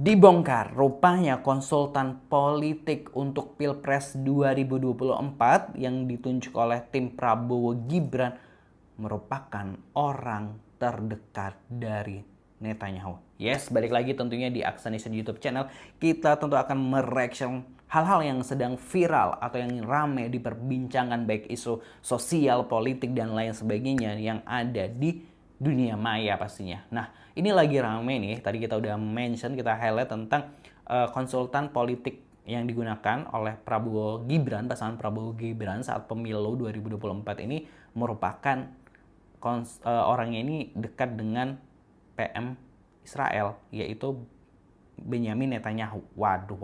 Dibongkar, rupanya konsultan politik untuk Pilpres 2024 yang ditunjuk oleh tim Prabowo Gibran merupakan orang terdekat dari Netanyahu. Yes, balik lagi tentunya di Aksanation YouTube channel. Kita tentu akan mereaction hal-hal yang sedang viral atau yang rame diperbincangkan, baik isu sosial, politik, dan lain sebagainya yang ada di dunia maya pastinya. Nah, ini lagi rame nih, tadi kita udah mention, kita highlight tentang konsultan politik yang digunakan oleh Prabowo Gibran, pasangan Prabowo Gibran saat pemilu 2024 ini merupakan orangnya ini dekat dengan PM Israel, yaitu Benyamin Netanyahu. Waduh,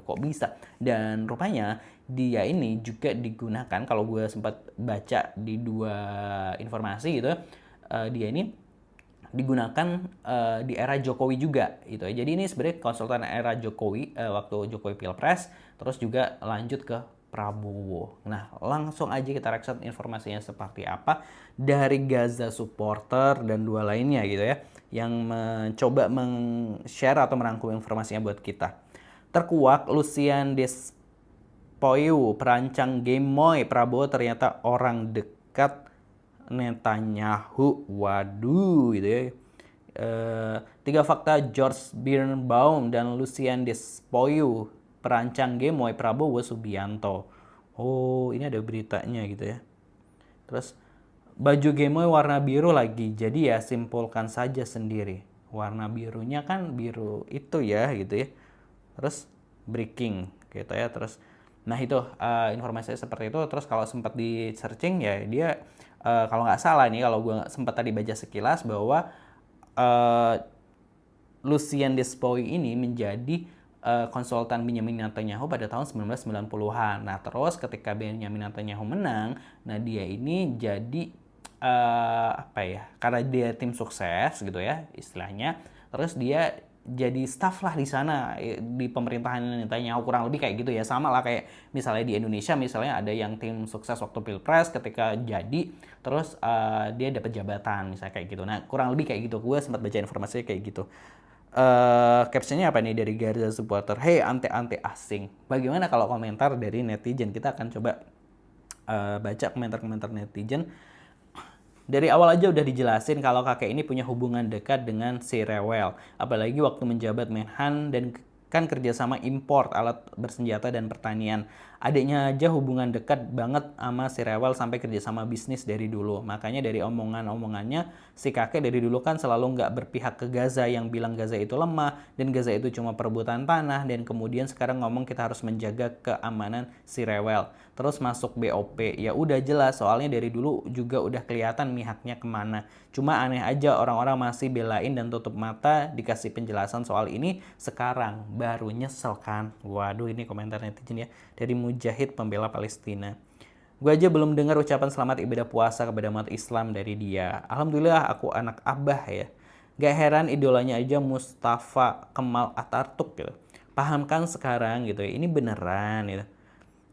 kok bisa? Dan rupanya dia ini juga digunakan, kalau gue sempat baca di dua informasi gitu, dia ini digunakan di era Jokowi juga gitu ya. Jadi ini sebenarnya konsultan era Jokowi, waktu Jokowi Pilpres, terus juga lanjut ke Prabowo. Nah, langsung aja kita reaction informasinya seperti apa dari Gaza Supporter dan dua lainnya gitu ya, yang mencoba share atau merangkum informasinya buat kita. Terkuak, Lucian Despoiu, perancang game Moy Prabowo ternyata orang dekat Netanyahu. Waduh gitu ya. Tiga fakta George Birnbaum dan Lucian Despoiu, perancang game Moy Prabowo Subianto. Oh, ini ada beritanya gitu ya. Terus baju Gemoy warna biru lagi, jadi ya simpulkan saja sendiri. Warna birunya kan biru itu ya gitu ya. Terus breaking gitu ya. Terus nah itu informasinya seperti itu. Terus kalau sempat di searching ya dia kalau nggak salah nih, kalau gue sempat tadi baca sekilas bahwa Lucian Despoy ini menjadi konsultan Benyamin Netanyahu pada tahun 1990-an. Nah, terus ketika Benyamin Netanyahu menang, nah dia ini jadi apa ya? Karena dia tim sukses gitu ya istilahnya. Terus dia jadi staff lah di sana, di pemerintahan Netanyahu, kurang lebih kayak gitu ya. Sama lah kayak misalnya di Indonesia, misalnya ada yang tim sukses waktu Pilpres, ketika jadi terus dia dapat jabatan misalnya kayak gitu. Nah, kurang lebih kayak gitu. Gue sempat baca informasinya kayak gitu. Captionnya apa nih dari Gaza Supporter? Hey, ante-ante asing. Bagaimana kalau komentar dari netizen? Kita akan coba baca komentar-komentar netizen. Dari awal aja udah dijelasin kalau kakek ini punya hubungan dekat dengan si Rewel. Apalagi waktu menjabat Menhan dan kan kerjasama import alat bersenjata dan pertanian. Adiknya aja hubungan dekat banget sama si Rewel sampai kerjasama bisnis dari dulu. Makanya dari omongan-omongannya si kakek dari dulu kan selalu nggak berpihak ke Gaza, yang bilang Gaza itu lemah dan Gaza itu cuma perebutan tanah, dan kemudian sekarang ngomong kita harus menjaga keamanan si Rewel. Terus masuk BOP, ya udah jelas soalnya dari dulu juga udah kelihatan mihaknya kemana. Cuma aneh aja orang-orang masih belain dan tutup mata dikasih penjelasan soal ini sekarang, baru nyesel kan. Waduh, ini komentar netizen ya dari Mujahid pembela Palestina. Gue aja belum dengar ucapan selamat ibadah puasa kepada umat Islam dari dia. Alhamdulillah aku anak abah ya. Gak heran idolanya aja Mustafa Kemal Atatürk gitu. Pahamkan sekarang gitu ya, ini beneran gitu.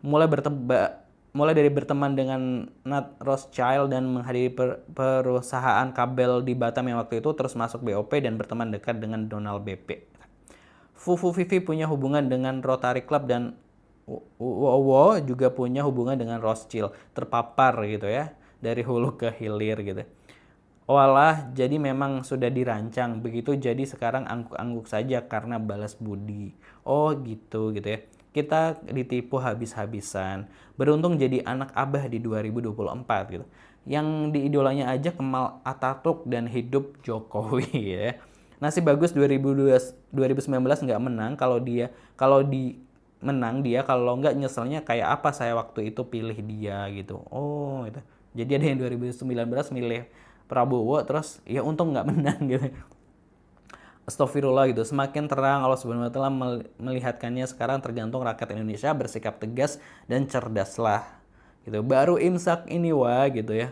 Mulai dari berteman dengan Nat Rothschild dan menghadiri perusahaan kabel di Batam yang waktu itu, terus masuk BOP dan berteman dekat dengan Donald BP. Fufu Vivi punya hubungan dengan Rotary Club dan Wowo juga punya hubungan dengan Rothschild. Terpapar gitu ya, dari hulu ke hilir gitu. Walah, jadi memang sudah dirancang begitu, jadi sekarang angguk-angguk saja karena balas budi. Oh gitu ya. Kita ditipu habis-habisan. Beruntung jadi anak abah di 2024 gitu. Yang diidolanya aja Kemal Atatürk dan hidup Jokowi ya. Nasib bagus 2019 nggak menang, kalau di menang dia, kalau nggak nyeselnya kayak apa saya waktu itu pilih dia gitu. Oh itu. Jadi ada yang 2019 milih Prabowo terus ya untung nggak menang gitu. Astagfirullah gitu. Semakin terang Allah Subhanahu wa taala melihatkannya sekarang, tergantung rakyat Indonesia bersikap tegas dan cerdaslah. Gitu. Baru imsak ini wah gitu ya.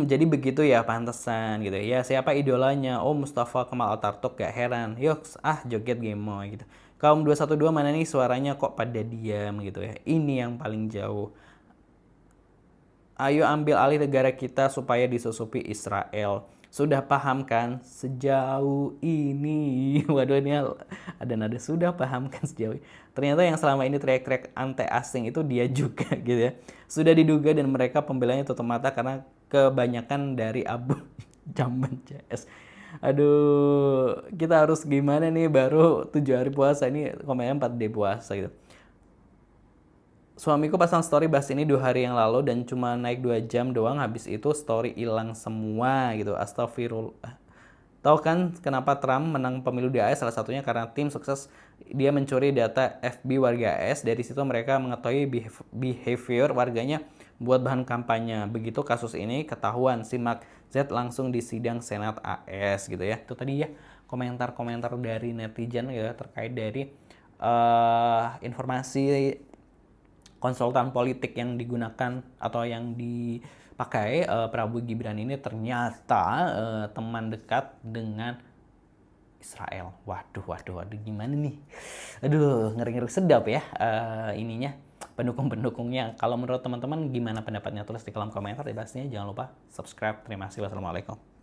Jadi begitu ya pantesan gitu ya. Siapa idolanya? Oh, Mustafa Kemal Atatürk, gak heran. Yuk, joget Gemoy gitu. Kaum 212 mana nih suaranya kok pada diam gitu ya. Ini yang paling jauh. Ayo ambil alih negara kita supaya disusupi Israel. Sudah paham kan sejauh ini? Waduh, ini ada nada sudah paham kan sejauh ini. Ternyata yang selama ini teriak-teriak anti asing itu dia juga gitu ya. Sudah diduga dan mereka pembelanya tutup mata karena kebanyakan dari abu jamban CS. Aduh, kita harus gimana nih, baru 7 hari puasa, ini komennya 4D puasa gitu. Suamiku pasang story bahas ini 2 hari yang lalu dan cuma naik 2 jam doang, habis itu story hilang semua gitu. Astagfirullah. Tahu kan kenapa Trump menang pemilu di AS? Salah satunya karena tim sukses dia mencuri data FB warga AS. Dari situ mereka mengetahui behavior warganya buat bahan kampanye. Begitu kasus ini ketahuan, si Mark Z langsung di sidang Senat AS gitu ya. Itu tadi ya komentar-komentar dari netizen ya terkait dari informasi konsultan politik yang digunakan atau yang dipakai Prabowo Gibran ini ternyata teman dekat dengan Israel. Waduh, gimana nih? Aduh, ngeri-ngeri sedap ya ininya, pendukung-pendukungnya. Kalau menurut teman-teman gimana pendapatnya? Tulis di kolom komentar, dibahasnya. Jangan lupa subscribe. Terima kasih. Wassalamualaikum.